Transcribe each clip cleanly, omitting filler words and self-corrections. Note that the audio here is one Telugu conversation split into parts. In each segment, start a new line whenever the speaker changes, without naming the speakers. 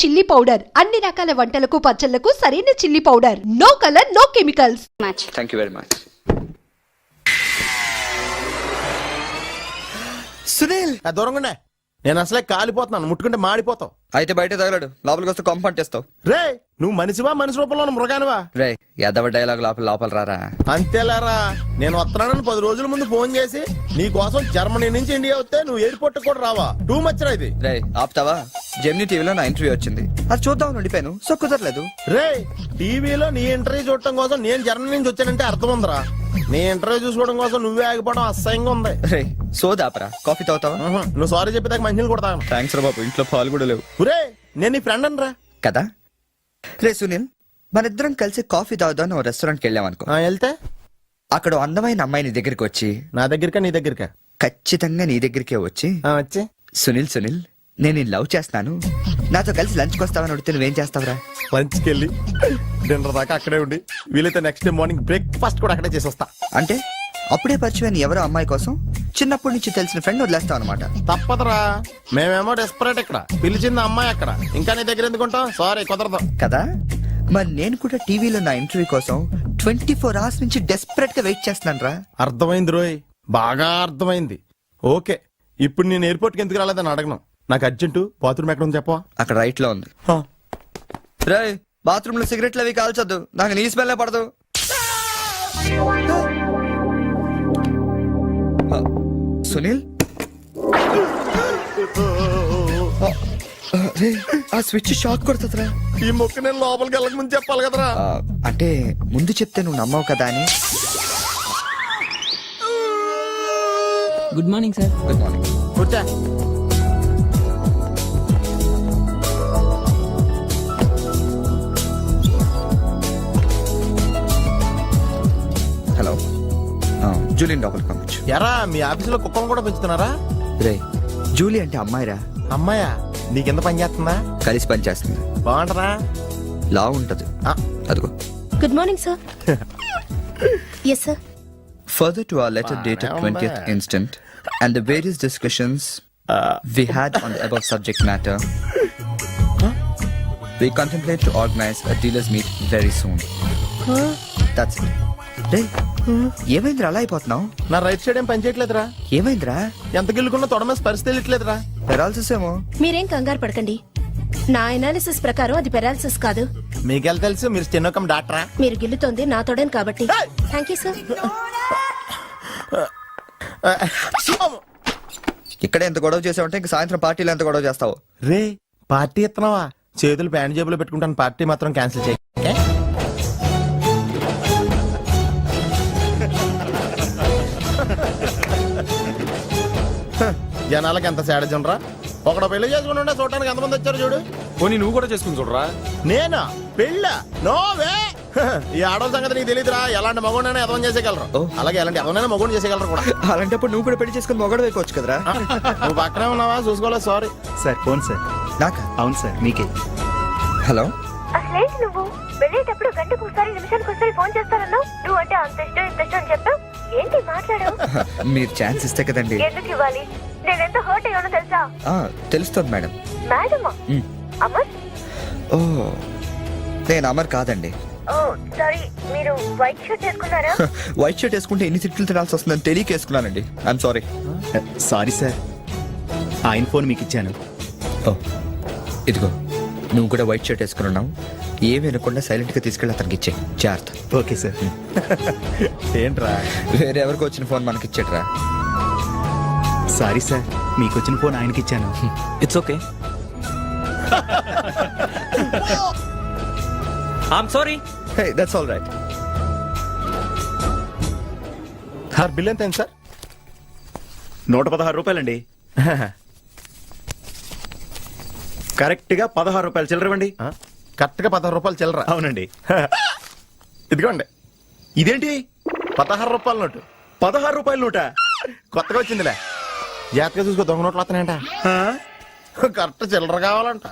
చిల్లీ పౌడర్ అన్ని రకాల వంటలకు పచ్చళ్లకు సరైన chilli powder. No colour, no chemicals.
Thank you very much. Sunil
దూరంగా నేను అసలే కాలిపోతున్నాను, ముట్టుకుంటే మాడిపోతావు.
అయితే బయట తగలడు, లోపలికి వస్తే కొంప అంటేస్తావు.
రే నువ్వు మనిషివా, మనిషి రూపంలో ఉన్న మృగానివా?
రే ఎదవ డైలాగ్ లోపల లోపల రారా.
అంతేలారా, నేను వస్తున్నానని 10 రోజుల ముందు ఫోన్ చేసి నీ కోసం జర్మనీ నుంచి ఇండియా వస్తే నువ్వు ఎయిర్పోర్ట్ కూడా రావా? టూ మచ్ రా ఇది.
రే ఆపుతావా? జెమినీ టీవీలో నా ఇంటర్వ్యూ వచ్చింది, అది చూద్దాం ఉండిపోయాను. సో కుదరలేదు.
రే టీవీలో నీ ఇంటర్వ్యూ చూడటం కోసం నేను జర్మనీ నుంచి వచ్చానంటే అర్థం ఉందిరా. నీ ఇంటర్వ్యూ చూసుకోవడం కోసం నువ్వే ఆగిపోవడం అసహ్యంగా ఉంది.
రే సోదాపరా, కాఫీ తాగుతావా?
నువ్వు సారీ చెప్పేదాకా మంచినీళ్ళు కూడా తాగను.
థ్యాంక్స్ రా బాబు, ఇంట్లో పాలు కూడా లేవు.
రే నేను నీ ఫ్రెండ్ అని రా.
కదా. రే సునీల్, మనిద్దరం కలిసి కాఫీ తాగుదాం రెస్టారెంట్కి వెళ్ళాం అనుకో.
వెళ్తే
అక్కడ అందమైన అమ్మాయి నీ దగ్గరికి వచ్చి,
నా దగ్గరికా నీ దగ్గరికా?
ఖచ్చితంగా నీ దగ్గరికే వచ్చి,
వచ్చి
సునీల్ సునీల్ నేను లవ్ చేస్తాను, నాతో కలిసి లంచ్కి వస్తావని అడిగితే నువ్వేం చేస్తావురా?
లంచ్కి వెళ్ళి డిన్నర్ దాకా అక్కడే ఉండి వీలైతే నెక్స్ట్ డే మార్నింగ్ బ్రేక్ఫాస్ట్ కూడా అక్కడే చేసి వస్తా.
అంటే అప్పుడే పరిచయం ఎవరో అమ్మాయి కోసం చిన్నప్పటి నుంచి తెలిసిన ఫ్రెండ్ వదిలేస్తావు అనమాట.
తప్పదురా, మేమేమో డెస్పరేట్ ఇక్కడ, పిలిచింది అమ్మాయి అక్కడ, ఇంకా నీ దగ్గర ఎందుకుంటాం? సారీ కుదరదు
కదా. మరి నేను కూడా టీవీలో నా ఇంటర్వ్యూ కోసం 24 hours నుంచి డెస్పరేట్ గా వెయిట్ చేస్తున్నాను రా.
అర్థమైంది రోయ్, బాగా అర్థమైంది. ఓకే, ఇప్పుడు నేను ఎయిర్పోర్ట్కి ఎందుకు రాలేదని అడగను. నాకు అర్జెంటు బాత్రూమ్ ఎక్కడ ఉంది చెప్పవా?
అక్కడ రైట్ లో ఉంది. రే బాత్రూమ్ లో సిగరెట్లు అవి కాల్చొద్దు, నాకు నీ స్మెల్ పడదు. సునీల్ ఆ స్విచ్ షాక్ కొడుతుందిరా.
ఈ మొక్క నేను లోపలికి వెళ్ళక ముందు చెప్పాలి కదరా.
అంటే ముందు చెప్తే నువ్వు నమ్మవు కదా అని.
Good morning sir.
Good morning.
కూర్చో.
హలో, జూలియన్ లోపలికి పంపించు.
ఎరా మీ ఆఫీసులో కుక్కను కూడా పెంచుతున్నారా?
రే జూలీ అంటే అమ్మాయిరా.
అమ్మాయా? నీకెంత పని చేస్తుందా?
కలిసి పని చేస్తుంది.
బాగుంటరా?
లా ఉంటది. అదిగో.
Good morning sir. Yes sir.
Further to our letter dated 20th instant and the various discussions we had on the above subject matter, we contemplate to organize a dealers meet very soon. That's it. Hey, ఏమైందిరా అలా అయిపోతున్నావు?
నా రైట్ సైడ్ ఏం పని చేయట్లేదురా.
ఏమైందిరా?
ఎంత గిల్లుకున్నా తొడమే స్పర్శ తెలియట్లేదురా.
పెరాలసిస్ ఏమో.
మీరేం కంగారు పడకండి, నా అనాలిసిస్ ప్రకారం అది పెరాలసిస్ కాదు.
మీకెళ్ళ తెలుసు, మీరు స్టెనోకం డాక్టరా?
మీరు గిల్లుతోంది నా తోడని కాబట్టి. Thank you sir.
ఇక్కడ ఎంత గొడవ చేసావంటే ఇంక సాయంత్రం పార్టీలో ఎంత గొడవ చేస్తావు?
రే పార్టీ ఇస్తున్నావా? చేతులు ప్యాంట్ జేబులో పెట్టుకుంటాను, పార్టీ మాత్రం క్యాన్సిల్ చేయి. జనాలకి ఎంత సాడజం రా. ఒకడు పెళ్లి చేసుకుంటుంటే చూడటానికి ఎంతమంది వచ్చారు చూడు.
పోనీ నువ్వు కూడా చేసుకుని చూడరా.
నేనా పెళ్ళ? నోవే. ఈ ఆడవాళ్ళ సంగతి నీకు తెలియదురా. ఎలాంటి మగోడైనా ఎదవం చేసేయగలరు, అలాగే ఎలాంటి ఎదవనైనా మగోడు చేసేయగలరు కూడా.
అలాంటప్పుడు నువ్వు కూడా పెళ్లి చేసుకుని మొగడు వైపోవచ్చు కదరా.
నువ్వు పక్కనే ఉన్నావా? చూసుకోలేదు. Sorry
sir. Phone sir.
నాకా?
అవును సార్, మీకే.
హలో.
అసలేంటి నువ్వు వెళ్ళేటప్పుడు గంటకు ఒకసారి నిమిషానికి ఒకసారి ఫోన్ చేస్తానన్నావు. నువ్వు అంటే అంత ఇష్టం ఇంత ఇష్టం అని చెప్పావు. ఏంటి మాట్లాడావు?
మీరు ఛాన్స్ ఇస్తే కదండి.
ఎందుకు ఇవ్వాలి? నేను ఎంత హర్ట్ అయ్యానో తెలుసా?
తెలుస్తుంది మేడం.
మేడమా? అమర్?
ఓ నేను అమర్ కాదండి.
ఓ సారీ, మీరు వైట్ షర్ట్ వేసుకున్నారా?
వైట్ షర్ట్ వేసుకుంటే ఎన్ని తిట్లు తినాల్సి వస్తుందని తెలియక వేసుకున్నానండి. I'm sorry.
సారీ సార్, ఆయన ఫోన్ మీకు ఇచ్చాను.
ఓ ఇదిగో, నువ్వు కూడా వైట్ షర్ట్ వేసుకుని ఉన్నావు. ఏమి వినకుండా సైలెంట్ గా తీసుకెళ్ళి అతనికి ఇచ్చే. జాగ్రత్త.
Okay sir.
ఏంట్రా?
వేరే ఎవరికి వచ్చిన ఫోన్ మనకి ఇచ్చేట్రా.
సారీ సార్, మీకు వచ్చిన ఫోన్ ఆయనకి ఇచ్చాను.
It's okay. I'm sorry.
Hey that's all right.
Sir bill ఎంత అయింది సార్?
116 రూపాయలండి. కరెక్ట్ గా 16 రూపాయలు చిల్లరవండి.
కరెక్ట్ గా 16 రూపాయలు చిల్లర?
అవునండి.
ఇదిగోండి.
ఇదేంటి?
16 రూపాయల నోటు.
16 రూపాయల నోట?
కొత్తగా వచ్చిందిలే. జాగ్రత్తగా చూసుకో, దొంగ నోట్లు వస్తున్నాయంట. కరెక్ట్ చిల్లర కావాలంట.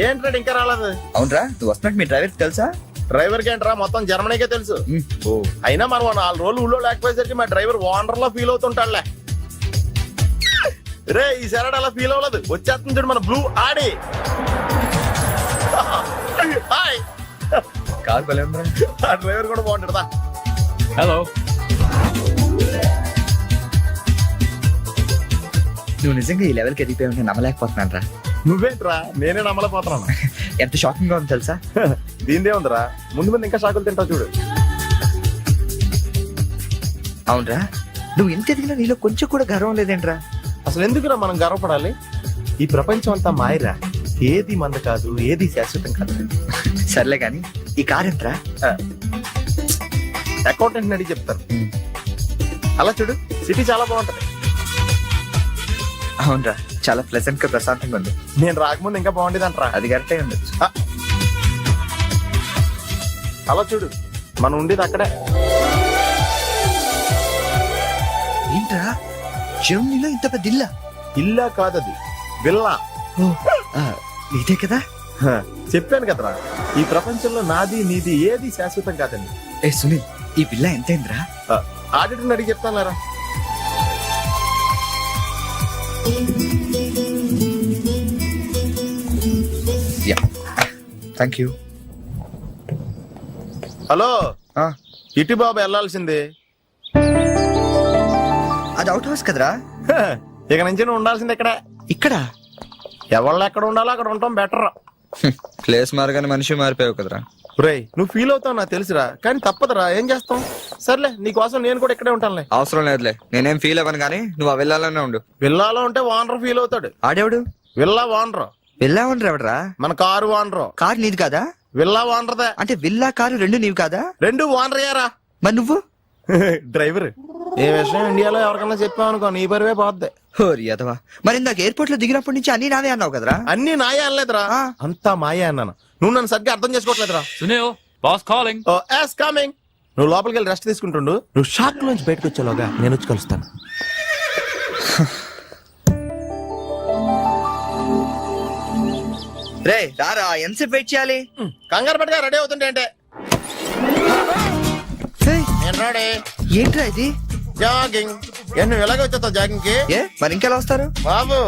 ఏంట్రా ఇంకా రాలేదు?
అవునరా, నువ్వు వస్తున్నట్టు మీ డ్రైవర్ తెలుసా?
డ్రైవర్ కి ఏంట్రా మొత్తం జర్మనీకే తెలుసు.
ఓ
అయినా మనం 4 రోజులు ఊళ్ళో లేకపోయేసరికి మా డ్రైవర్ ఓనర్ లో ఫీల్ అవుతుంటాడులే. రే ఈ సరడ్ అలా ఫీల్ అవ్వలేదు, వచ్చేస్తుంది చూడు మన బ్లూ ఆడి. హాయ్.
కార్ భలే ఉందిరా.
ఆ డ్రైవర్ కూడా బాగుంటాడు.
హలో.
నువ్వు నిజంగా ఈ లెవెల్కి ఎదిగిపోయి నేను నమ్మలేకపోతున్నాను రా.
నువ్వేంట్రా, నేనే నమ్మలేకపోతున్నాను.
ఎంత షాకింగ్ గా ఉంది తెలుసా?
దీనిదే ఉందిరా, ముందు ముందు ఇంకా షాకులు తింటావు చూడు.
అవునరా, నువ్వు ఎంత ఎదిగినా నీలో కొంచెం కూడా గర్వం లేదేంట్రా?
అసలు ఎందుకురా మనం గర్వపడాలి? ఈ ప్రపంచం అంతా మాయరా, ఏది మంద కాదు, ఏది శాశ్వతం కాదు.
సర్లే గాని ఈ కార్ ఎంతరా?
అకౌంటెంట్ అడిగి చెప్తారు. అలా చూడు, సిటీ చాలా బాగుంటది.
అవునరా, చాలా ప్లెజెంట్ గా ప్రశాంతంగా ఉంది.
నేను రాకముందు ఇంకా బాగుండేది అంటారా?
అది కరెక్టే ఉండొచ్చు.
అలా చూడు, మనం ఉండేది అక్కడే.
ఏంట్రా, జర్మనీలో ఇంత పెద్ద ఇల్లా?
ఇల్లా కాదది, విల్లా.
ఇదే కదా?
చెప్పాను కదరా, ఈ ప్రపంచంలో నాది నీది ఏది శాశ్వతం కాదండి.
ఏ సునీల్, ఈ విల్లా ఎంతైందిరా?
ఆడిటర్ అడిగి చెప్తాను లేరా.
Thank you.
హలో, ఇటు బాబు వెళ్ళాల్సిందే.
అది అవుట్ హౌస్ కదరా?
ఇక నుంచి నువ్వు ఉండాల్సింది ఇక్కడ.
ఇక్కడ
ఎవళ్ళు ఎక్కడ ఉండాలో అక్కడ ఉండటం బెటర్.
ప్లేస్ మారగానే మనిషి మారిపోయావు కదరా.
రేయ్, నువ్వు ఫీల్ అవుతావు నాకు తెలుసురా, కానీ తప్పదురా, ఏం చేస్తాం. సర్లే, నీకోసం నేను కూడా ఇక్కడే ఉంటానులే.
అవసరం లేదులే, నేనేం ఫీల్ అవ్వను కానీ నువ్వు ఆ విల్లాలోనే ఉండు.
విల్లాలో ఉంటే ఓనర్ ఫీల్ అవుతాడు.
ఆడేవాడు?
Villa owner.
విల్లా ఉండరు ఎవడరా?
మన కారు ఓనరు.
కారు నీది కాదా?
విల్లా ఓనర్దే.
అంటే విల్లా కారు రెండు నీవి కాదా?
రెండు ఓనర్ అయ్యారా.
మరి నువ్వు
డ్రైవర్. ఏ విషయం ఇండియాలో ఎవరికన్నా చెప్పావు అనుకో, నీ పరివే పోద్ది.
హోరి అదవా, మరి ఇందాక ఎయిర్పోర్ట్ లో దిగినప్పటి నుంచి అన్ని నావే అన్నావు కదరా?
అన్ని నాయే అనలేదురా, అంతా మాయే అన్నాను. నువ్వు నన్ను సరిగ్గా అర్థం చేసుకోవట్లేదురా.
Sunil, boss calling.
Oh yes coming. నువ్వు లోపలికి వెళ్ళి రెస్ట్ తీసుకుంటుండు, నువ్వు షాక్ నుంచి బయటకు వచ్చేలోగా నేను వచ్చి కలుస్తాను.
రే రారా, ఎంతసేపు వెయిట్ చేయాలి?
కంగారు పట్టుగా రెడీ అవుతుంటే అంటే నేను రెడీ.
ఏంట్రా ఇది?
జాగింగ్. నువ్వు ఎలాగ వచ్చేస్తావు జాగింగ్ కి?
ఏ మరి ఇంకెలా వస్తారు?
బాబు,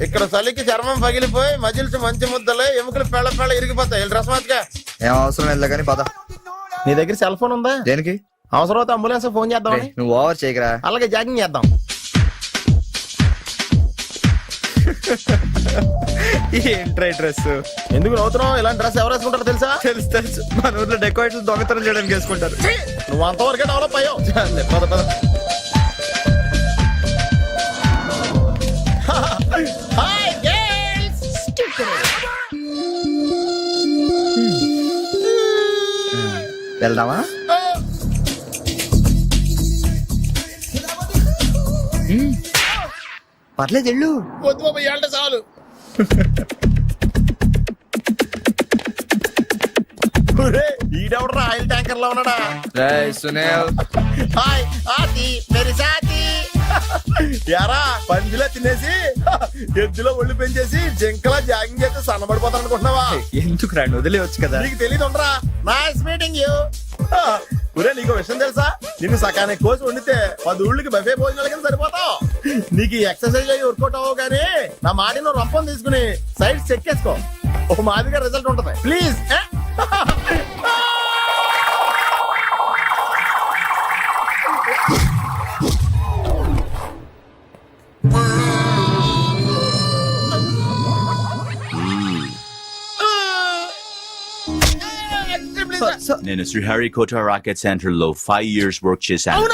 ఇక్కడ చలికి చర్మం పగిలిపోయి మజిల్స్ మంచి ముద్దలే, ఎముకలు పెళ్ళ పెళ్ళ ఇరిగిపోతాయి. డ్రెస్ మార్చుగా.
ఏం అవసరం లేదు కానీ పద.
నీ దగ్గర సెల్ ఫోన్ ఉందా?
దేనికి?
అవసరం అయితే అంబులెన్స్ ఫోన్ చేద్దాం.
నువ్వు ఓవర్ చేయకరా.
అలాగే జాగింగ్ చేద్దాం.
ఏంట్రా డ్రెస్?
ఎందుకు నవ్వుతున్నావు? ఇలాంటి డ్రెస్ ఎవరు వేసుకుంటారో తెలుసా?
తెలుసు తెలుసు, మన ఊర్లో డెకోరేట్లు దొంగతనం చేయడానికి వేసుకుంటారు.
నువ్వు అంతవరకే డెవలప్ అయ్యావు. పద పద. Hi girls.
వెళ్దామా? పర్లేదు వెళ్ళు.
వద్దు బాబు, ఏళ్ళ చాలు. ఈడెవడరా ఆయిల్ ట్యాంకర్ లో ఉన్నాడా?
సునీల్,
హాయ్ ఆతి మేరీ సాతి. యారా, పందిలా తినేసి ఎద్దులో ఒళ్ళు పెంచేసి జింకలా జాగింగ్ చేస్తే సన్నబడిపోతాను అనుకుంటున్నావా?
ఎందుకు రాండి, వదిలేవచ్చు కదా.
నీకు తెలియదు ఉండరా. Nice meeting you. ఒరే, నీకు విషయం తెలుసా? నిన్ను సకానే కోసి వండితే 10 ఊళ్ళకి బఫే భోజనాల కింద సరిపోతావు. నీకు ఈ ఎక్సర్సైజ్ అయ్యి వర్కౌట్ అవ్వవు కానీ నా మాట నువ్వు రంపం తీసుకుని సైడ్ చెక్ చేసుకో, ఒక మాదిరిగా రిజల్ట్ ఉంటది. ప్లీజ్.
నేను శ్రీహరికోట రాకెట్ సెంటర్ లో 5 years వర్క్ చేశాను.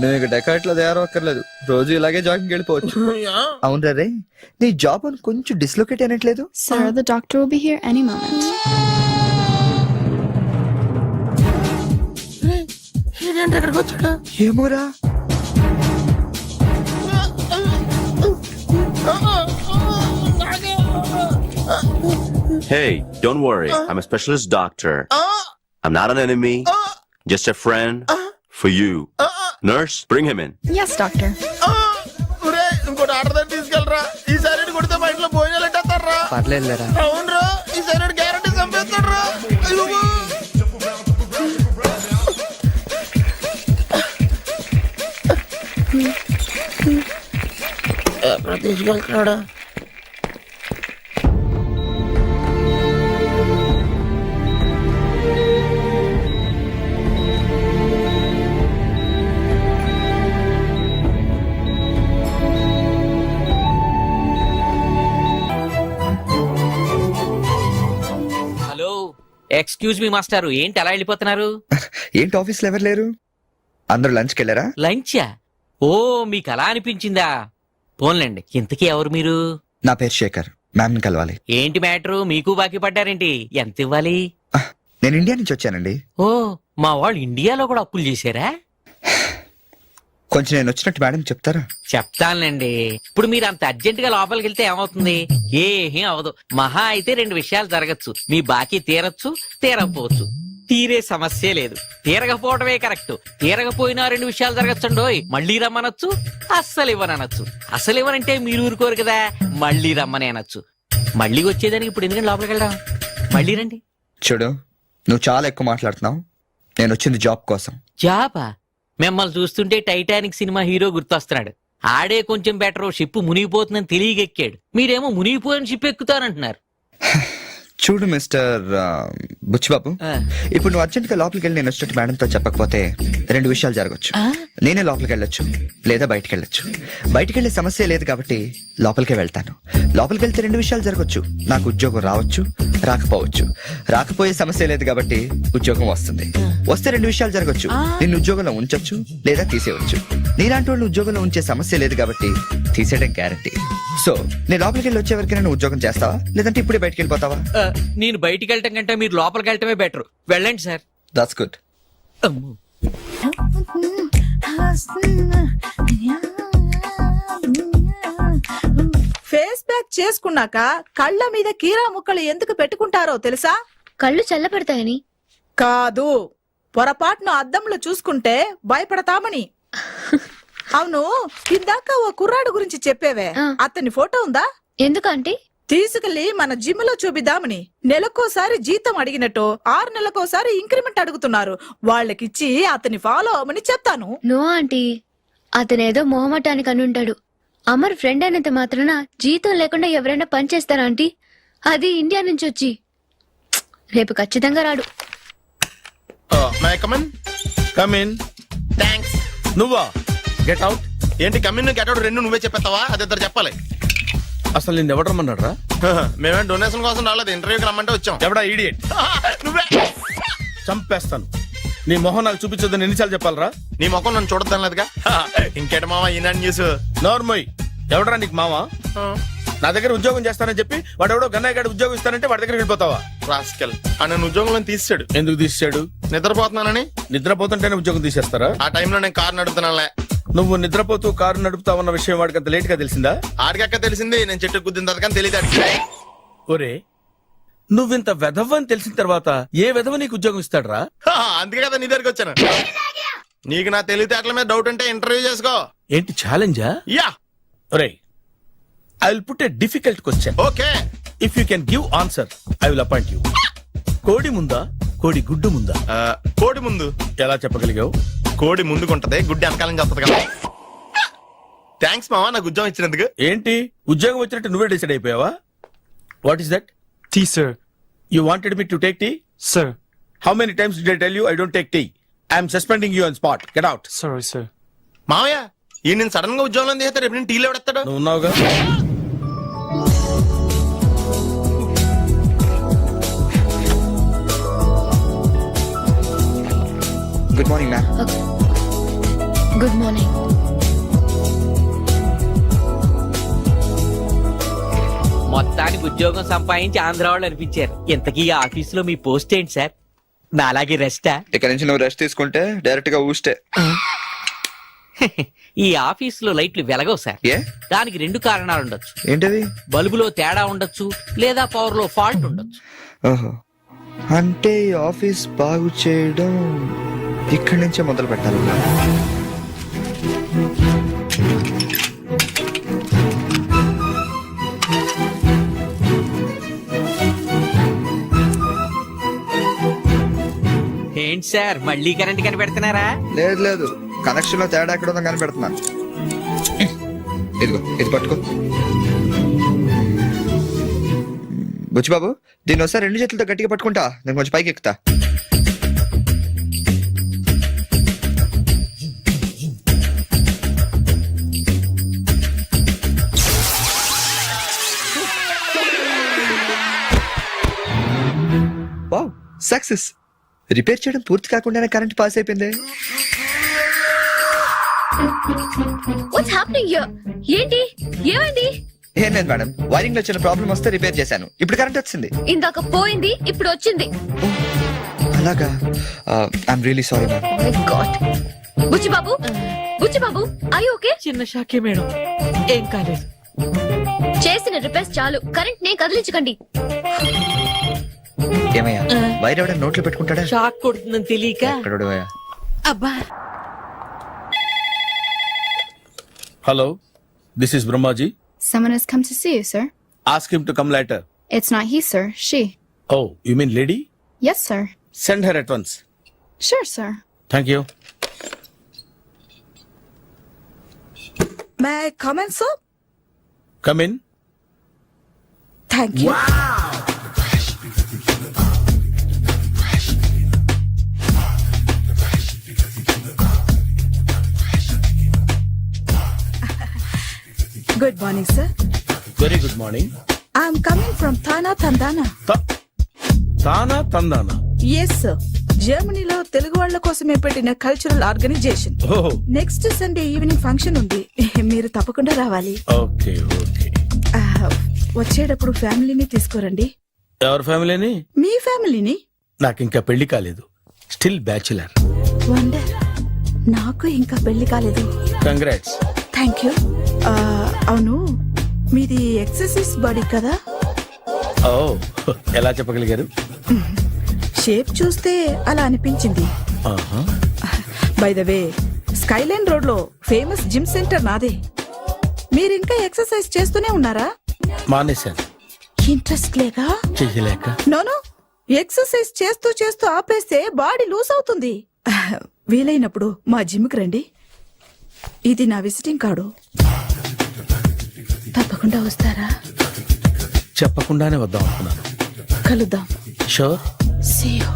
నువ్వు ఇక డెకాట్ లో తయారక్కర్లేదు, రోజు ఇలాగే జాగింగ్ వెళ్ళిపోవచ్చు. అవును రే, నీ జాబ్ అని కొంచెం dislocate అయినట్లేదు?
Sir, the doctor will be here any moment.
ఏమోరా.
Hey, don't worry. I'm a specialist doctor. I'm not an enemy. Just a friend for you. Nurse, bring him in.
Yes, doctor.
ఇంకోటి ఆర్డర్ తీసుకెళ్ళరా. ఈసారి కొడితే మా ఇంట్లో భోజనాలు ఎట్టేస్తారా?
పర్లేదురా.
అవునరా, ఈసారి గ్యారెంటీ చంపేస్తాడు. ఎక్కడ తీసుకెళ్తున్నాడు?
హలో ఎక్స్క్యూజ్ మీ మాస్టారు ఏంటి అలా వెళ్ళిపోతున్నారు?
ఏంటి ఆఫీస్లో ఎవరు లేరు? అందరూ లంచ్కి వెళ్ళారా?
లంచా? ఓ మీకు అలా అనిపించిందా? పోన్లేండి, ఇంతకీ ఎవరు మీరు?
నా పేరు శేఖర్, మ్యామ్ని కలవాలి.
ఏంటి మ్యాటరు? మీకు బాకీ పడ్డారేంటి? ఎంత ఇవ్వాలి?
నేను ఇండియా నుంచి వచ్చానండి.
ఓ మా వాళ్ళు ఇండియాలో కూడా అప్పులు చేశారా?
కొంచెం నేను వచ్చినట్టు మేడం చెప్తారా?
చెప్తానులేండి. ఇప్పుడు మీరు అంత అర్జెంట్ గా లోపలికి వెళ్తే ఏమవుతుంది? ఏం అవదు. మహా అయితే 2 విషయాలు జరగచ్చు. మీ బాకీ తీరచ్చు, తీరకపోవచ్చు. తీరే సమస్య లేదు. తీరకపోవడమే కరెక్ట్. తీరకపోయినా 2 విషయాలు జరగచ్చండోయ్. మళ్ళీ రమ్మనొచ్చు, అస్సలు ఇవ్వనొచ్చు. అసలు ఇవ్వనంటే మీరు ఊరుకోరు కదా, మళ్ళీ రమ్మని అనొచ్చు. మళ్ళీ వచ్చేదానికి ఇప్పుడు ఎందుకంటే లోపలికి వెళ్దాం. మళ్ళీ రండి.
చూడు, నువ్వు చాలా ఎక్కువ మాట్లాడుతున్నావు. నేను వచ్చింది జాబ్ కోసం.
జాబా? మిమ్మల్ని చూస్తుంటే టైటానిక్ సినిమా హీరో గుర్తొస్తున్నాడు. ఆడే కొంచెం బెటర్, షిప్ మునిగిపోతుందని తెలియగెక్కాడు. మీరేమో మునిగిపోయిన షిప్ ఎక్కుతానంటున్నారు.
చూడు మిస్టర్ బుచ్చిబాబు, ఇప్పుడు నువ్వు అర్జెంట్ గా లోపలికి వెళ్ళి నేను వచ్చినట్టు మేడంతో చెప్పకపోతే 2 విషయాలు జరగచ్చు. నేనే లోపలికి వెళ్ళొచ్చు, లేదా బయటికి వెళ్ళొచ్చు. బయటికి వెళ్ళే సమస్య లేదు కాబట్టి లోపలికే వెళ్తాను. లోపలికి వెళ్తే 2 విషయాలు జరగచ్చు. నాకు ఉద్యోగం రావచ్చు, రాకపోవచ్చు. రాకపోయే సమస్య లేదు కాబట్టి ఉద్యోగం వస్తుంది. వస్తే 2 విషయాలు జరగచ్చు. నిన్ను ఉద్యోగంలో ఉంచొచ్చు, లేదా తీసేయవచ్చు. నీలాంటి వాళ్ళు ఉద్యోగంలో ఉంచే సమస్య లేదు కాబట్టి తీసేయడం గ్యారంటీ. సో నేను లోపలికి వెళ్ళి వచ్చే వరకు నేను ఉద్యోగం చేస్తావా, లేదంటే ఇప్పుడే బయటికి వెళ్ళిపోతావా?
నేను బయటికి వెళ్ళటం కంటే మీరు లోపలికి వెళ్ళటమే బెటర్. వెళ్ళండి sir.
That's good.
Face pack చేసుకున్నాక కళ్ళ మీద కీరా ముక్కలు ఎందుకు పెట్టుకుంటారో తెలుసా?
కళ్ళు చల్లబడతాయని.
కాదు, పొరపాటును అద్దంలో చూసుకుంటే భయపడతామని. అవును, ఇందాక ఓ కుర్రాడు గురించి చెప్పేవే, అతని ఫోటో ఉందా?
ఎందుకంటే
తీసుకెళ్లి మన జిమ్ లో చూపిద్దామని. నెలకోసారి జీతం అడిగినట్టు 6 నెలకోసారి ఇంక్రిమెంట్ అడుగుతున్నారు. వాళ్ళకిచ్చి అతని ఫాలో అవ్వమని చెప్తాను.
నో ఆంటీ, అతనేదో మొహమాటానికి అనుంటాడు. అమర్ ఫ్రెండ్ అయినంత మాత్రాన జీతం లేకుండా ఎవరైనా పనిచేస్తారా ఆంటీ? అది ఇండియా నుంచి వచ్చి. రేపు ఖచ్చితంగా రాడు.
థ్యాంక్స్. నువ్వా? Get out. ఏంటి కమిన్ గెట్ అవుట్ 2 నువ్వే చెప్పేస్తావా? అది ఇద్దరు చెప్పాలి.
అసలు నేను ఎవరు రమ్మన్నాడు రా?
మేమే డొనేషన్ కోసం రాలేదు, ఇంటర్వ్యూకి రమ్మంటే వచ్చాం.
ఎవడా ఈడియట్?
నువ్వే.
చంపేస్తాను. నీ మొహం నాకు చూపించొద్దని ఎన్నిసార్లు చెప్పాలరా?
నీ ముఖం నన్ను చూడద్దనలేదుగా. ఇంకేట మామ ఈనాడు న్యూస్.
నోర్మోయ్, ఎవడరా నీకు మావా? నా దగ్గర ఉద్యోగం చేస్తానని చెప్పి వాడు ఎవడో గన్నయ్య గారి ఉద్యోగం ఇస్తానంటే వాడి దగ్గర వెళ్ళిపోతావా?
రాస్కెల్. నన్ను ఉద్యోగంలో తీసాడు.
ఎందుకు తీసాడు?
నిద్రపోతున్నానని.
నిద్రపోతుంటేనే ఉద్యోగం తీసేస్తారా?
ఆ టైంలో నేను కారు నడుపుతున్నానులే.
నువ్వు నిద్రపోతూ కారు నడుపుతావన్న విషయం వాడికి అంత లేట్ గా తెలిసిందా?
ఆడికక్క తెలిసింది, నేను చెట్టు గుద్దిన తర్వాత కానీ తెలియదు.
ఒరే, నువ్వింత వెధవ్ అని తెలిసిన తర్వాత ఏ వెధవ నీకు ఉద్యోగం ఇస్తాడరా?
అందుకే కదా నీ దగ్గరికి వచ్చాను. నీకు నా తెలివితేటల మీద డౌట్ ఉంటే ఇంటర్వ్యూ చేసుకో.
ఏంటి ఛాలెంజా?
యా.
ఒరే, I will put a difficult question.
Okay.
If you can give answer I will appoint you. కోడి ముందా, కోడి గుడ్డు ముందా?
కోడి ముందు.
ఎలా చెప్పగలిగావు?
కోడి ముందుకుంటది, గుడ్డి వెనకాలం చేస్తుంది కదా. థ్యాంక్స్ మామా, నాకు ఉద్యోగం ఇచ్చినందుకు.
ఏంటి ఉద్యోగం వచ్చినట్టు నువ్వే డిసైడ్ అయిపోయావా? What is that?
Tea, sir.
You wanted me to take tea?
Sir.
How many times did I tell you I don't take tea? I am suspending you on spot. Get out.
Sorry, sir.
మామయ్య, ఈ నేను సడన్ గా ఉద్యోగంలో తీస్తాడు. రేపు నేను టీలో ఎవడెత్తాడు?
నువ్వు ఉన్నావుగా.
Good morning ma'am.
Good morning.
మొత్తానికి ఉద్యోగం సంపాదించి ఆంధ్ర వాళ్ళు అనిపించారు. ఇంతకీ ఈ ఆఫీసులో మీ పోస్ట్ ఏంటి సార్? నా అలాగే రెస్టా?
ఇక్కడ నుంచి నువ్వు రెస్ట్ తీసుకుంటే డైరెక్ట్ గా ఊస్తే.
ఈ ఆఫీసులో లైట్లు వెలగవు సార్.
ఏ?
దానికి 2 కారణాలు ఉండొచ్చు.
ఏంటది?
బల్బులో తేడా ఉండొచ్చు, లేదా పవర్ లో ఫాల్ట్ ఉండొచ్చు.
ఓహో, అంటే ఈ ఆఫీస్ బాగు చేయడం ఇక్కడి నుంచే మొదలు పెట్టాలి.
ఏంటి సార్ మళ్ళీ కరెంట్ కనిపెడుతున్నారా?
లేదు లేదు, కనెక్షన్ లో తేడా ఎక్కడ ఉందో కనిపెడుతున్నాను. ఇదిగో ఇది పట్టుకో. బుచ్చిబాబు దీన్ని ఒకసారి 2 చేతులతో గట్టిగా పట్టుకుంటా, నేను కొంచెం పైకి ఎక్కుతా. Wow, success. రిపేర్ చేయడం పూర్తి కాకుండానే కరెంట్ పాస్ అయిపోయింది.
What's happening here? ఏంటి, ఏమైంది?
ఏం లేదు మేడం, వైరింగ్ లో చిన్న ప్రాబ్లం వస్తే రిపేర్ చేశాను, ఇప్పుడు కరెంట్ వచ్చింది.
ఇందాక పోయింది, ఇప్పుడు వచ్చింది.
అలాగా, I'm really sorry ma'am.
My God. Buchibabu, Buchibabu, I okay?
చిన్న షాకే మేడం, ఏం కాలేదు.
చేసిన రిపేర్స్ చాలు, కరెంట్ నే కదిలించకండి.
ఏమయ్యా, వైర్ ఎవడ నోట్లో పెట్టుకుంటాడా?
షాక్ కొడుతుందని తెలియక.
ఎక్కడోడు అయ్యా?
అబ్బా,
hello, this is Brahmaji.
Someone has come to see you, sir.
Ask him to come later.
It's not he, sir. She.
Oh, you mean lady?
Yes, sir.
Send her at once.
Sure, sir.
Thank you.
May comment sir?
Come in.
Thank you. Good morning sir.
Very good morning.
I'm coming from TANA తందానా.
తానా తందానా.
ఎస్ సార్, జర్మనీలో తెలుగు వాళ్ళ కోసమే పెట్టిన cultural organisation.
Oh,
next Sunday evening function ఉంది, మీరు తప్పకుండా రావాలి.
okay, okay.
వచ్చేటప్పుడు ఫ్యామిలీని తీసుకురండి.
ఎవరి ఫ్యామిలీని?
మీ ఫ్యామిలీని.
నాకు ఇంకా పెళ్లి కాలేదు, స్టిల్ బ్యాచులర్.
వండర్, నాకు ఇంకా పెళ్లి కాలేదు.
కంగ్రాట్స్.
Thank you. అవును, మీది ఎక్సర్సైజ్ బాడీ కదా?
ఓ, ఎలా చెప్పగలిగారు?
షేప్ చూస్తే అలా అనిపించింది.
ఆహా.
By the way, Skyline road లో ఫేమస్ జిమ్ సెంటర్ నాదే. మీరు ఇంకా ఎక్సర్సైజ్ చేస్తూనే ఉన్నారా?
మానేశాను,
ఇంట్రెస్ట్ లేగా?
చెయ్యలేక.
నోను, ఎక్సర్సైజ్ చేస్తూ చేస్తూ ఆపేస్తే బాడీ లూజ్ అవుతుంది. వీలైనప్పుడు మా జిమ్ కి రండి. ఇది నా విజిటింగ్ కార్డు. తప్పకుండా వస్తారా?
చెప్పకుండానే వద్దాం అనుకున్నాను.
కలుద్దాం.
షూర్.
See you.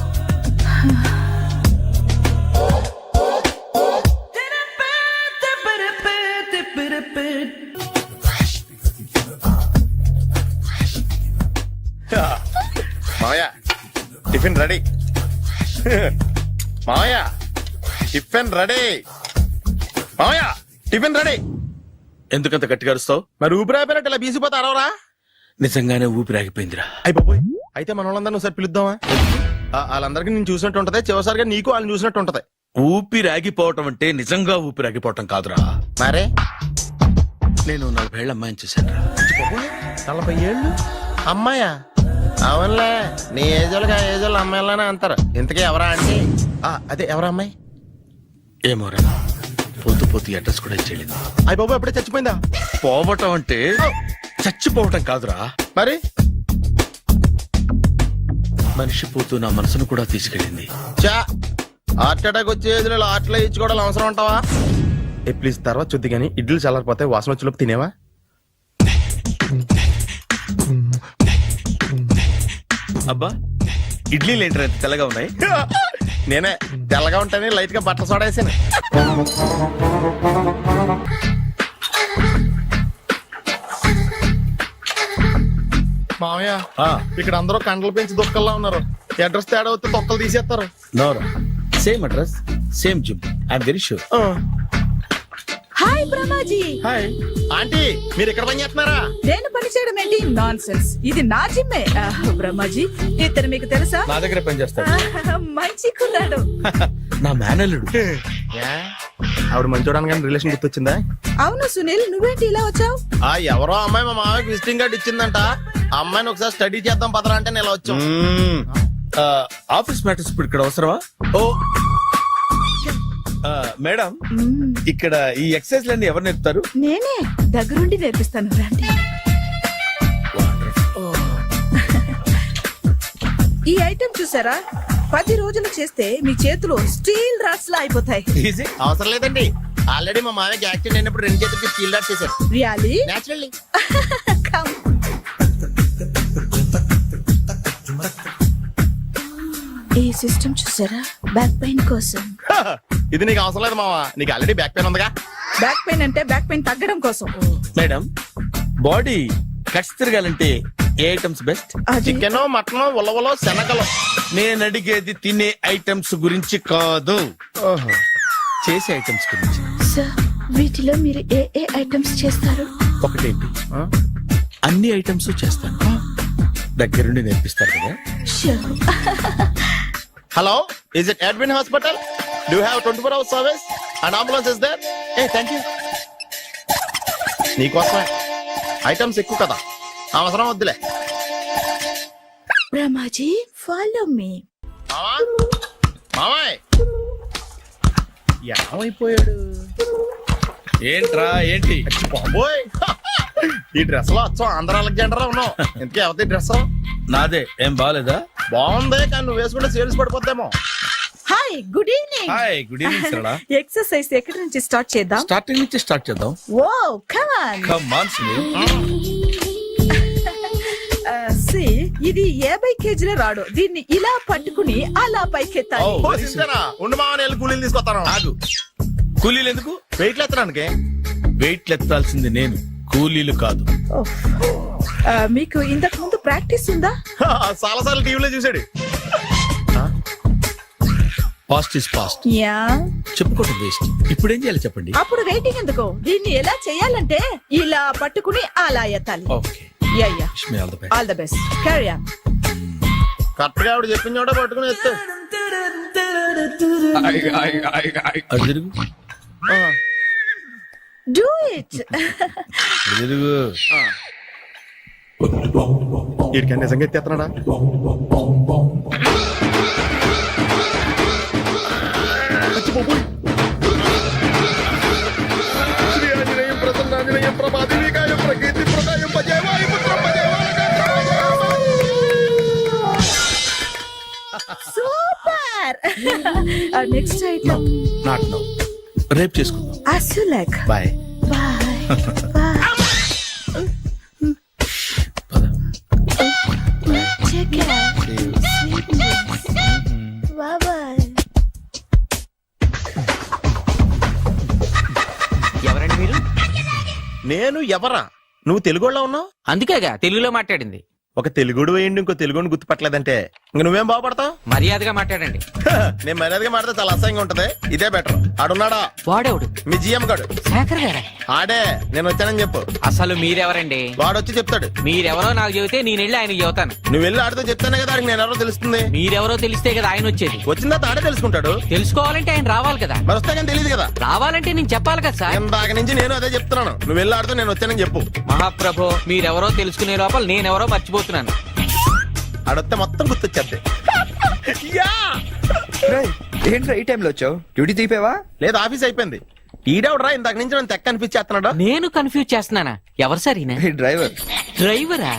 మావయ్య, టిఫిన్ రెడీ. మావయ్య, టిఫిన్ రెడీ. మావయ్య, టిఫిన్ రెడీ.
ఎందుకంత గట్టిగా అరుస్తావు?
మరి ఊపిరి అయిపోయినట్టు ఇలా బీసిపోతే అరవరా?
నిజంగానే ఊపిరి ఆగిపోయిందిరా.
అయిపోయి అయితే మన వాళ్ళందరినీ ఒకసారి పిలుద్దామా? వాళ్ళందరికీ నేను చూసినట్టు ఉంటది, చివరిసారిగా నీకు వాళ్ళని చూసినట్టు ఉంటది.
ఊపిరి ఆగిపోవటం అంటే నిజంగా ఊపిరి ఆగిపోవటం కాదురా.
మరే
నేను 40 ఏళ్ల అమ్మాయిని చూశాను.
40 ఏళ్ళు అమ్మాయా? అవునులే, నీ ఏజోళ్ళకి ఆ ఏజోళ్ళు అమ్మాయిలానే అంటారు. ఇంతకీ ఎవరా అంటే? అదే ఎవరా అమ్మాయి?
ఏమోరా, పోతూ పోతూ అడ్రస్ కూడా ఇచ్చేళ్ళింది.
అయ్యి బాబు, ఎప్పుడే చచ్చిపోయిందా?
పోవటం అంటే చచ్చిపోవటం కాదురా,
మరి
మనిషి పోతూ నా మనసును కూడా తీసుకెళ్ళింది.
చా, హార్ట్ అటాక్ వచ్చే ఏజ్లో హార్ట్లో ఇచ్చుకోవడం అవసరం ఉంటావా? ప్లీజ్ తర్వాత చూద్ది కానీ ఇడ్లు చల్లారిపోతే వాసన వచ్చేలోపు తినేవా?
అబ్బా, ఇడ్లీలు ఏంటి అంత తెల్లగా ఉన్నాయి?
నేనే తెల్లగా ఉంటానే లైట్ గా బట్టలు సోడేసాను. మామయ్య, ఇక్కడ అందరూ కండలు పెంచి దుక్కల్లా ఉన్నారు. అడ్రస్ తేడా వస్తే తొక్కలు తీసేస్తారు.
నోరా, same address, same gym. I'm very sure.
Hi Brahmaji.
Hi aunty, మీరు ఇక్కడ పని చేస్తున్నారా?
నేను పని చేయడం ఏంటి? నాన్ సెన్స్, ఇది నా జిమ్మే. బ్రహ్మాజీ, ఇతను మీకు తెలుసా?
నా దగ్గర పని చేస్తాడు.
మంచి కుర్రాడు.
నా మేనల్లుడు.
ఆవిడ మంచోడానికి కానీ రిలేషన్ గుర్తొచ్చిందా?
అవును సునీల్, నువ్వేంటి ఇలా వచ్చావు?
ఎవరో అమ్మాయి మా మామయ్యకి విజిటింగ్ కార్డు ఇచ్చిందంట. ఆ అమ్మాయిని ఒకసారి స్టడీ చేద్దాం పదరా అంటే నేను ఇలా వచ్చాం.
ఆఫీస్ మ్యాటర్స్ ఇప్పుడు ఇక్కడ అవసరమా? ఓ మేడం, ఇక్కడ ఈ ఎక్సర్సైజ్ లన్నీ ఎవరు నేర్పుతారు?
నేనే దగ్గరుండి నేర్పిస్తాను, రండి. ఈ ఐటెం చూసారా? 10 రోజులు చేస్తే మీ చేతులు స్టీల్ రాట్స్ లా అయిపోతాయి.
అవసరం లేదండి, ఆల్రెడీ మా మామయ్యకి యాక్సిడెంట్ అయినప్పుడు 2 చేతులకి స్టీల్ డాట్ చేశారు.
Really
naturally.
కమ్ ఈ సిస్టమ్ చూసారా బ్యాక్ పెయిన్ కోసం.
ఇది నీకు అవసరం లేదు మావా, నీకు ఆల్రెడీ బ్యాక్ పెయిన్ ఉందిగా.
బ్యాక్ పెయిన్ అంటే బ్యాక్ పెయిన్ తగ్గడం కోసం.
మేడం బాడీ కట్స్ తిరగాలంటే ఏ ఐటమ్స్ బెస్ట్?
అది
చికెన్, మటన్, ఉలవలో, శనగలు.
నేను అడిగేది తినే ఐటమ్స్ గురించి కాదు, చేసే ఐటమ్స్ గురించి.
సార్ వీటిలో మీరు ఏ ఏ ఐటమ్స్ చేస్తారు?
ఒకటేంటి, అన్ని ఐటమ్స్ చేస్తాను. దగ్గరుండి నేర్పిస్తారు కదా.
Sure.
Hello, is it admin hospital? Do you have 24 hours service and ambulance is there? Ah thank you. నీకోసమే ఐటమ్స్ ఎక్కువ కదా, అవసరం వద్దులే.
Brahmaji follow me.
మావా, మావాయ్ ఏమైపోయాడు?
ఏంట్రా ఏంటి?
బాబోయ్, ఈ డ్రెస్ లో వచ్చాం ఆంధ్ర అలెగ్జాండర్ ఉన్నావు. ఇంతకీ ఎవరి డ్రెస్?
నాదే. ఏం బాగాలేదా?
బాగుంది, కానీ నువ్వు వేసుకుంటే సేల్స్ పడిపోద్దేమో.
Hi, good evening.
Hi, good evening Sarala.
Exercise ఎక్కడి నుంచి స్టార్ట్ చేద్దాం?
స్టార్టింగ్ నుంచి స్టార్ట్ చేద్దాం.
Oh come on.
Come on Sunil.
See ఇది 50 కేజీల రాడు. దీన్ని ఇలా పట్టుకుని అలా పైకెత్తాలి.
Oh.
ఓ సిస్టరా, ఉండు మావా, నేను కూలీలు తీసుకొస్తాను.
ఆగు. కూలీలు ఎందుకు?
వెయిట్ ఎత్తడానికి.
వెయిట్ ఎత్తాల్సింది నేను, కూలీలు కాదు.
మీకు ఇంతకు ముందు ప్రాక్టీస్ ఉందా?
చాలా సార్లు టీవీలో చూసాడు.
Past is past,
yeah.
చెప్పుకోవటం వేస్ట్. ఇప్పుడు ఏం చేయాలి చెప్పండి.
అప్పుడు వెయిటింగ్ ఎందుకు? దీన్ని ఎలా చేయాలంటే ఇలా పట్టుకుని అలా ఎత్తాలి.
Okay,
yeah yeah.
Wish me all the best.
All the best. Carry on.
Correct గా ఆవిడ చెప్పిన చోట పట్టుకుని ఎత్తు.
అటు తిరుగు,
డూ ఇట్.
అటు తిరుగు.
వీడికి నిజంగా ఎత్తేస్తున్నాడా? అచ్చి బాబోయ్. శ్రీ ఆంజనేయం ప్రసన్నాంజనేయం ప్రభాదివికాయం ప్రకీర్తి ప్రదాయం భజేవాయ పుత్రం
super. Next item
not now, రేపు చేసుకుందాం.
as you like.
Bye.
Bye. Bye. Take care. Sweet dreams. Bye bye.
ఎవరండి మీరు?
నేను ఎవరా? నువ్వు తెలుగులో ఉన్నావు.
అందుకేగా తెలుగులో మాట్లాడింది.
ఒక తెలుగుడు వేయండి, ఇంకో తెలుగుని గుర్తుపట్టలేదంటే ఇంక నువ్వేం బాగుపడతావు?
మర్యాదగా మాట్లాడండి.
నేను మర్యాదగా మాట్లాడితే చాలా అసహ్యంగా ఉంటది. ఇదే బెటర్. ఆడున్నాడా?
వాడేవుడు?
మీ జిఎం గాడు.
శేఖర్ గారా?
ఆడే. నేను వచ్చానని చెప్పు.
అసలు మీరెవరండి?
వాడొచ్చి చెప్తాడు.
మీరెవరో నాకు చెబితే నేను వెళ్ళి ఆయనకి చెబుతాను.
నువ్వు వెళ్ళి ఆడితో చెప్తానే కదా ఆడికి నేను ఎవరో తెలుస్తుంది.
మీరెవరో తెలిస్తే కదా ఆయన వచ్చేది.
వచ్చిన తర్వాత ఆడే తెలుసుకుంటాడు.
తెలుసుకోవాలంటే ఆయన రావాలి కదా.
మరి వస్తే కానీ తెలియదు కదా.
రావాలంటే నేను చెప్పాలి కదా సార్.
ఇందాక నుంచి నేను అదే చెప్తున్నాను. నువ్వు వెళ్ళి ఆడితో నేను వచ్చానని చెప్పు.
మహాప్రభు, మీరెవరో తెలుసుకునే లోపల నేనెవరో మర్చిపోతున్నాను.
ఆడొస్తే మొత్తం గుర్తొచ్చేద్ది.
రేయ్, ఏంట్రా ఈ టైంలో వచ్చావు? డ్యూటీ తీపావా?
లేదు, ఆఫీస్ అయిపోయింది. ఈడవడరా ఇందాక నుంచి నన్ను తెక్క అనిపించేస్తున్నాడు.
నేను కన్ఫ్యూజ్ చేస్తున్నానా? ఎవరు సార్ ఈయన?
ఈ డ్రైవర్.
డ్రైవరా?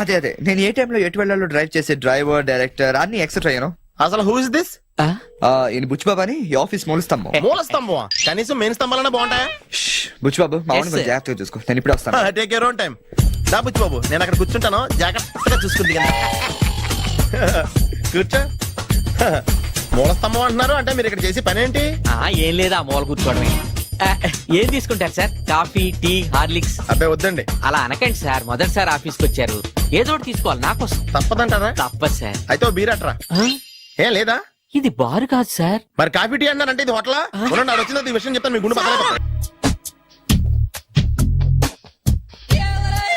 అదే అదే, నేను ఏ టైంలో ఎటు వెళ్ళాలో డ్రైవ్ చేసే డ్రైవర్, డైరెక్టర్ అన్ని ఎక్సెట్రా యూనో.
అసలు హూ ఇస్ దిస్?
ఈయన బుచ్చిబాబు అని ఈ ఆఫీస్ మూల స్తంభం.
మూల స్తంభం? కనీసం మెయిన్ స్తంభాలనే బాగుంటాయా?
బుచ్చిబాబు, మా
Yes, sir.
జాగ్రత్తగా చూసుకో. నేను ఇప్పుడు వస్తాను.
Take your own time. దా బుచ్చి బాబు, నేను అక్కడ కూర్చుంటాను, జాగ్రత్తగా చూసుకుంది కదా. కూర్చో. మూల స్తంభం అంటున్నారు అంటే మీరు ఇక్కడ చేసి పని ఏంటి?
ఏం లేదా, మూల కూర్చోవడమే. ఏం తీసుకుంటారు సార్? Coffee, tea, Horlicks?
అబ్బాయి వద్దండి.
అలా అనకండి సార్, మొదటిసారి ఆఫీస్కి వచ్చారు, ఏదో ఒకటి తీసుకోవాలి నాకోసం.
తప్పదంటారా?
తప్పదు సార్.
అయితే ఓ బీర్ అట్రా. ఏం లేదా?
ఇది బారు కాదు సార్.
మరి కాఫీ టీ అన్నారంటే ఇది హోటలా? చూడండి, ఆడు వచ్చింది ఈ విషయం చెప్తాను, మీ గుండె పక్కన.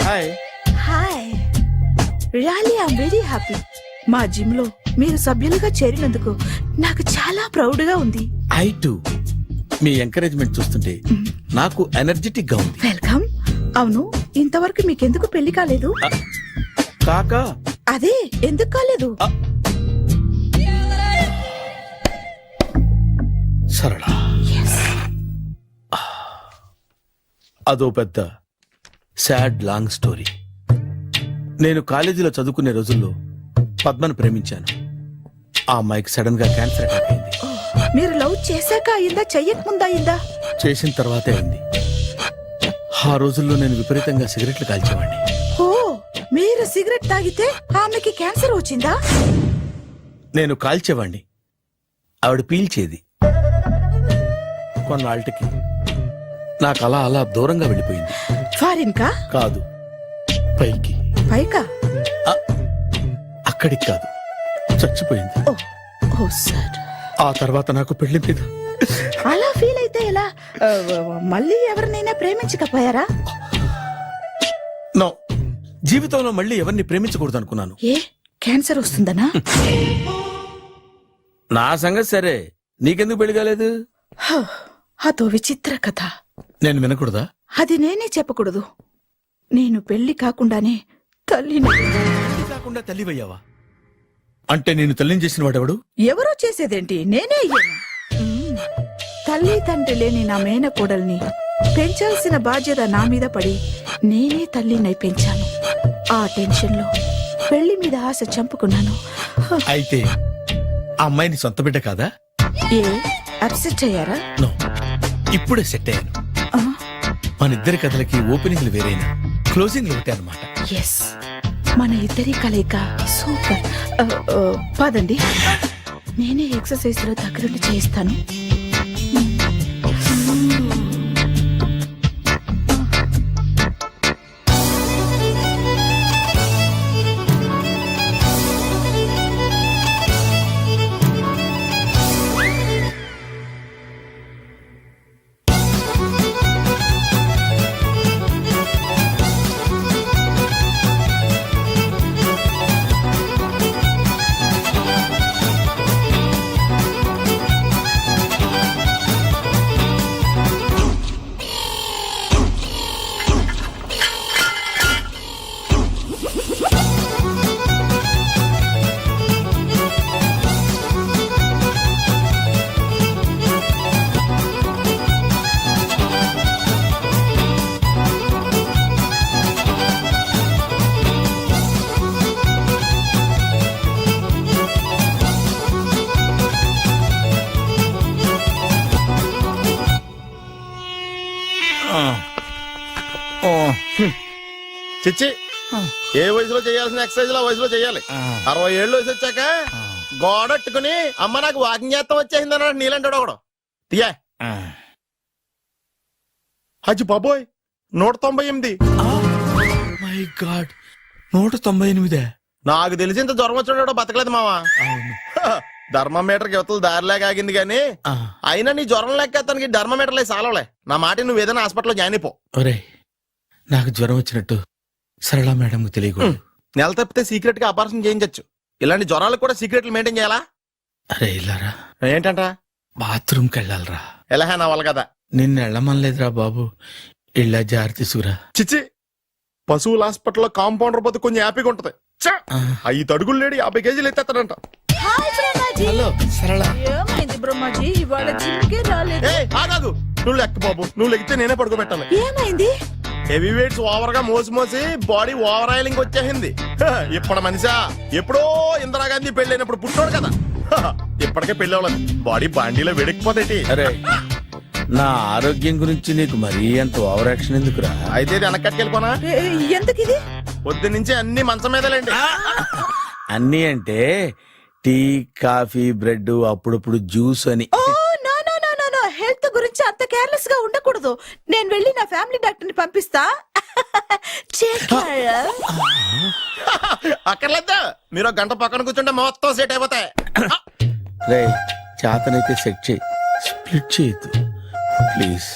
Hi.
Hi. Really I am very happy. మా జిమ్ లో మీరు సభ్యులుగా చేరినందుకు నాకు చాలా ప్రౌడ్ గా ఉంది.
I to. మీ ఎంకరేజ్మెంట్ చూస్తుంటే నాకు ఎనర్జెటిక్ గా ఉంది.
వెల్కమ్. అవును, ఇంతవరకు మీకెందుకు పెళ్లి కాలేదు?
కాకా,
అదే ఎందుకు కాలేదు?
సరళ, అదో పెద్ద సాడ్ లాంగ్ స్టోరీ. నేను కాలేజీలో చదువుకునే రోజుల్లో పద్మను ప్రేమించాను. ఆ అమ్మాయికి సడన్ గా క్యాన్సర్ అటాక్ అయింది.
మీరు లవ్ చేశాక అయిందా చెయ్యక ముందా అయిందా?
చేసిన తర్వాతే అయింది. ఆ రోజుల్లో నేను విపరీతంగా సిగరెట్లు కాల్చేవాడిని.
ఓ, మీరు సిగరెట్ తాగితే ఆమెకి క్యాన్సర్ వచ్చిందా?
నేను కాల్చేవాణ్ణి, ఆవిడ పీల్చేది. కొన్నాళ్ళకి నాకు అలా అలా దూరంగా వెళ్ళిపోయింది.
ఫారిన్ కా?
కాదు, పైకి.
పైకా?
అక్కడికి కాదు, చచ్చిపోయింది.
ఓ సార్.
ఆ తర్వాత నాకు పెళ్లి మీద
అలా ఫీల్ అయితే ఎలా? మళ్ళీ ఎవరినైనా ప్రేమించకపోయారా?
నో, జీవితంలో మళ్ళీ ఎవరిని ప్రేమించకూడదు అనుకున్నాను.
ఏ, క్యాన్సర్ వస్తుందనా?
నా సంగతి సరే, నీకెందుకు పెళ్లి కాలేదు?
అదో విచిత్ర కథ.
నేను వినకూడదా?
అది నేనే చెప్పకూడదు. నేను పెళ్లి కాకుండానే తల్లిని.
పెళ్లి కాకుండా తల్లివయ్యావా? అంటే నేను తల్లిని చేసిన వాడెవడు?
ఎవరో చేసేదేంటి, నేనే అయ్యాను. తల్లి తండ్రి లేని నా మేనకోడల్ని పెంచాల్సిన బాధ్యత నా మీద పడి నేనే తల్లినై పెంచాను. ఆ టెన్షన్ లో పెళ్లి మీద ఆశ చంపుకున్నాను.
అయితే ఆ అమ్మాయిని సొంత బిడ్డ కాదా?
ఏ, అప్సెట్ అయ్యారా?
నో, ఇప్పుడే సెట్ అయ్యాను.
ఆ,
మన ఇద్దరి కథలకి ఓపెనింగ్లు వేరైనా క్లోజింగ్లు ఒకటే అనమాట.
ఎస్, మన ఇద్దరి కలయిక సూపర్. పదండి, నేనే ఎక్సర్సైజ్ లో దగ్గరుండి చేయిస్తాను.
చిచ్చి, ఏ వయసులో చేయాల్సిన ఎక్సర్సైజ్ ఆ వయసులో చేయాలి. 60 ఏళ్ళు వయసు వచ్చాక గోడట్టుకుని అమ్మ నాకు వాకింగ్ చేస్తాం వచ్చేసింది అన్నాడు నీలంటాడు ఒకడు. తీయా అజ్జి బాబోయ్, 198.
My God, 198.
నాకు తెలిసి ఇంత జ్వరం వచ్చాడు బతకలేదు మావా. ధర్మమీటర్ యువతలు దారిలాగా ఆగింది గానీ అయినా నీ జ్వరం లెక్క అతనికి ధర్మమీటర్లే సాలవలే. నా మాట నువ్వు ఏదైనా హాస్పిటల్లో జాయిన్ అయిపో.
ఒరే, నాకు జ్వరం వచ్చినట్టు సరళ మేడం తెలియకూడదు.
నెల తప్పితే సీక్రెట్ గా ఆపరేషన్ చేయించచ్చు. ఇలాంటి జ్వరాలకు కూడా సీక్రెట్లు మెయింటైన్ చేయాలా?
అరే ఇల్లారా,
ఏంటంట?
బాత్రూమ్కి వెళ్ళాలరా.
ఎలా నా వాళ్ళ కదా.
నిన్ను వెళ్ళమనలేదురా బాబు, ఇళ్ళ జారి తీసుకురా.
చిచ్చి, పశువుల హాస్పిటల్లో కాంపౌండర్ పోతే కొంచెం హ్యాపీగా ఉంటది. 5 అడుగులు లేడి 50 కేజీలు ఎత్తేస్తాడంట.
హలో సరళ.
ఏమైంది బ్రహ్మాజీ, ఇవాళ జిమ్కే రాలేదు?
ఆగాదు, నువ్వు లెక్క బాబు, నువ్వు లెక్కితే నేనే పడుకోబెట్టాలి.
ఏమైంది?
హెవీ వెయిట్స్ ఓవర్ గా మోసి మోసి బాడీ ఓవర్ ఆయిలింగ్ వచ్చేసింది. ఇప్పుడు మనిషా ఎప్పుడో ఇందిరాగాంధీ పెళ్ళైనప్పుడు పుట్టాడు కదా, ఇప్పటికే పెళ్లి అవ్వలేదు. బాడీ బాండీలో వెడికిపోతేటి.
అరే, నా ఆరోగ్యం గురించి నీకు మరీ అంత ఓవర్ యాక్షన్ ఎందుకురా?
అయితే ఇది వెనక్కట్టుకెళ్ళిపోనా?
ఎందుకు ఇది?
పొద్దు నుంచి అన్ని మంచం మీదలేండి.
అన్నీ అంటే టీ, కాఫీ, బ్రెడ్, అప్పుడప్పుడు జ్యూస్ అని.
Oh no no no no no, health గురించి అంత కేర్లెస్ గా ఉండకూడదు. నేను వెళ్ళి నా ఫ్యామిలీ డాక్టర్ ని పంపిస్తా.
అక్కర్లేదా, మీరు గంట పక్కన కూర్చుంటే మొత్తం సెట్ అయిపోతాయి.
రే, చేతనైతే సెట్ చేయి, స్ప్లిట్ చేయొద్దు ప్లీజ్.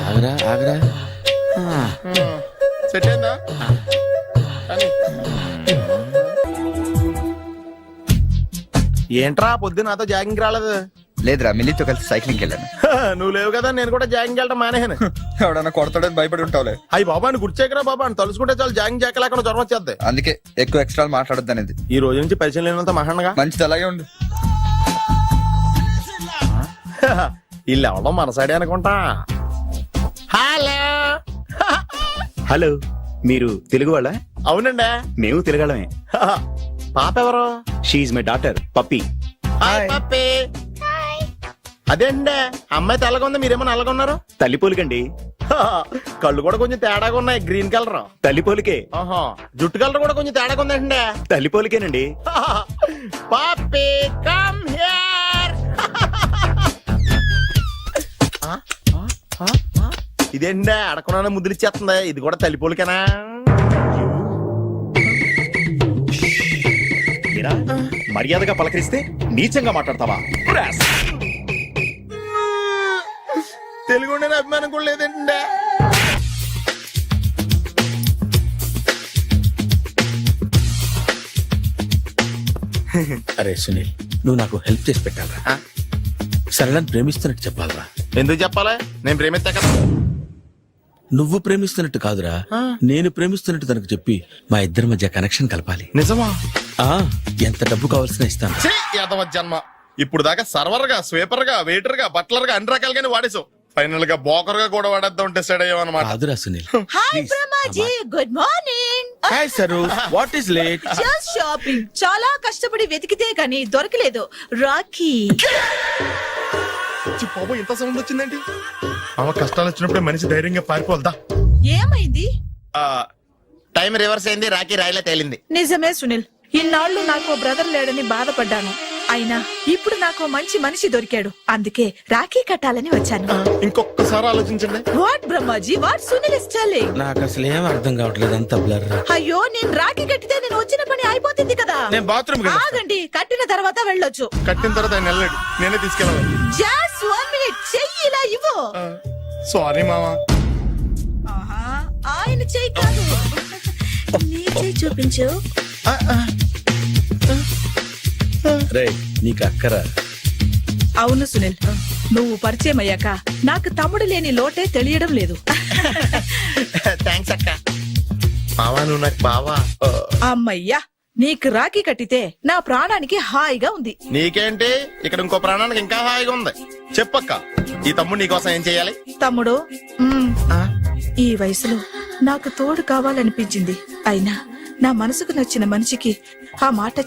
ఆగరా ఆగరా.
సెట్ అయిందా? ఏంట్రా పొద్దున్న నాతో జాగింగ్ రాలేదు?
లేదురా, మిల్లీతో కలిసి సైక్లింగ్ వెళ్ళాను.
నువ్వు లేవు కదా, నేను కూడా జాగింగ్ వెళ్ళడం మానేహాను.
ఎవడన్నా కొడతాడని భయపడి ఉంటావులే.
అయ్యి బాబా, అని గుర్చేకరా బాబా, అని తలుసుకుంటే చాలు జాగింగ్ చేయలేకుండా జ్వరం వచ్చేద్ది.
అందుకే ఎక్కువ ఎక్స్ట్రా మాట్లాడొద్దు అనేది.
ఈ రోజు నుంచి పరిచయం లేనంత మహానగా
మంచిది, అలాగే ఉండు.
వీళ్ళు ఎవడం మన సైడే అనుకుంటా. హలో
హలో, మీరు తెలుగు వాళ్ళ?
అవునండి,
మేము తెలుగాళ్ళమే.
పాప ఎవరు?
She's my daughter Pappi.
Hi Pappi. అదేంటే అమ్మాయి తెల్లగా ఉంది, మీరేమో నల్లగా ఉన్నారు.
తల్లిపోలికండి.
కళ్ళు కూడా కొంచెం తేడాగా ఉన్నాయి, గ్రీన్ కలర్.
తల్లిపోలికే.
ఆహా, జుట్టు కలర్ కూడా కొంచెం తేడాగా ఉందండి.
తల్లిపోలికేనండి.
పప్పి కమ్ హియర్. ఇదేంటే అడగకుండా ముద్దులు ఇచ్చేస్తుంది, ఇది కూడా తల్లిపోలికేనా?
ఏరా, మర్యాదగా పలకరిస్తే నీచంగా మాట్లాడతావా?
తెలుగు ఉండే అభిమానం కూడా లేదండి.
అరే సునీల్, నువ్వు నాకు హెల్ప్ చేసి పెట్టాలరా. సరళని ప్రేమిస్తున్నట్టు చెప్పాలరా.
ఎందుకు చెప్పాలి? నేను ప్రేమిస్తా కదా.
నువ్వు ప్రేమిస్తున్నట్టు కాదురా, నేను ప్రేమిస్తున్నట్టు తనకు చెప్పి మా ఇద్దరి మధ్య కనెక్షన్ కలపాలి.
నిజమా?
ఆ, ఎంత డబ్బు కావాల్సిన ఇస్తాను.
ఛీ, యాదవ జన్మ. ఇప్పుడు దాకా సర్వర్ గా, స్వీపర్ గా, వెయిటర్ గా, బట్లర్ గా అన్ని రకాలుగానే వాడేసావు. ఫైనల్ గా బోకర్ గా కూడా వాడేద్దాం డిసైడ్ అయ్యాం అనమాట.
కాదురా Sunil.
Hi Brahmaji, good morning.
Hi sir, what is late?
Just shopping. చాలా కష్టపడి వెతికితే కానీ దొరకలేదు. రాఖీ.
బాబు ఇంత సౌండ్ వచ్చిందండి. అవ కష్టాలు వచ్చినప్పుడే మనిషి ధైర్యంగా పారిపోల్దా.
ఏమైంది?
టైం రివర్స్ అయింది, రాఖీ రాయిలా తేలింది.
నిజమే సునీల్, ఇన్నాళ్ళు నాకు బ్రదర్ లేడని బాధపడ్డాను. అయినా ఇప్పుడు నాకు మంచి మనిషి దొరికాడు, అందుకే రాఖీ కట్టాలని వచ్చాను.
ఇంకొకసారి ఆలోచించండి.
What Brahmaji, what Sunil is telling?
నాకు అసలు ఏం అర్థం కావట్లేదు, అంత బ్లర్.
అయ్యో, నేను రాఖీ కట్టితే నేను వచ్చిన పని అయిపోతుంది కదా.
నేను బాత్రూమ్
ఆగండి, కట్టిన తర్వాత వెళ్ళొచ్చు.
కట్టిన తర్వాత ఆయన వెళ్ళాడు, నేనే తీసుకెళ్ళాను.
జస్ట్ 1 minute, చెయ్యి ఇలా ఇవ్వు.
సారీ మామా.
ఆహా, ఆయన చెయ్యి కాదు, నీ చెయ్యి చూపించు.
రే, నీకు అక్కరా?
అవును సునీల్, నువ్వు పరిచయం అయ్యాక నాకు తమ్ముడు లేని లోటే తెలియడం లేదు.
థ్యాంక్స్ అక్క. మావా, నువ్వు నాకు బావా.
అమ్మయ్యా, నీకు రాఖీ కట్టితే నా ప్రాణానికి హాయిగా ఉంది.
నీకేంటి, ఇక్కడ ఇంకో ప్రాణానికి ఇంకా హాయిగా ఉంది. చెప్పక్క, ఈ తమ్ముడు నీకోసం ఏం చెయ్యాలి?
తమ్ముడు, ఈ వయసులో నాకు తోడు కావాలనిపించింది. అయినా నా మనసుకు నచ్చిన మనిషికి ఆ మాట